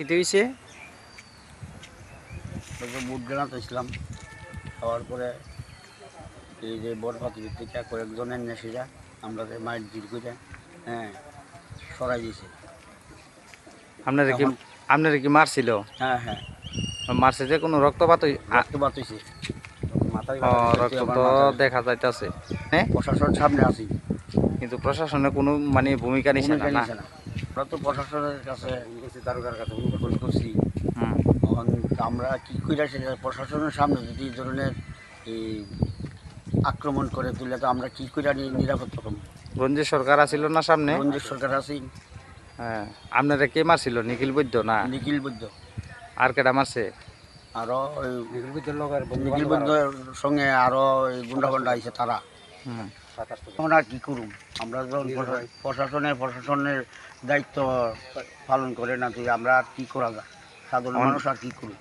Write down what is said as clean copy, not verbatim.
কিতে হইছে? বুট গ্রানাত ইসলাম খাওয়ার পরে এই যে বরপাতি থেকে কয়েকজনের নেশিরা আমরা মায়ের জির করে সরাই দিয়েছে। আপনারা কি এখন আপনারা কি মারছিল? হ্যাঁ হ্যাঁ মারছে যে কোনো রক্তপাত রক্তপাত হয়েছে। রক্ত তো দেখা যাইতাছে। হ্যাঁ, প্রশাসন সামনে আছি কিন্তু প্রশাসনের কোনো মানে ভূমিকা নিছে ভূমিকা না। নিছে না। আমরা তো প্রশাসনের কাছে দারোগার কাছে ফোন করছি। হুম। এখন আমরা কি করে সেটা প্রশাসনের সামনে যদি এই ধরনের এই আক্রমণ করে তুলে তো আমরা কি করে নিরাপত্তা পাবো? রঞ্জিত সরকার আছিল না সামনে? রঞ্জিত সরকার আছি। হ্যাঁ, আপনারা কে মারছিল? নিখিল বৈদ্য না নিখিল বৈদ্য। আর কেটা মারছে? আরো নিখিল বৈদ্যর সঙ্গে আরো গুন্ডা গুন্ডা আইছে তারা। হুম। এখন আর কি করুম, আমরা যখন প্রশাসনের দায়িত্ব পালন করে না তুই আমরা আর কি করা যায়, সাধারণ মানুষ আর কি করুম।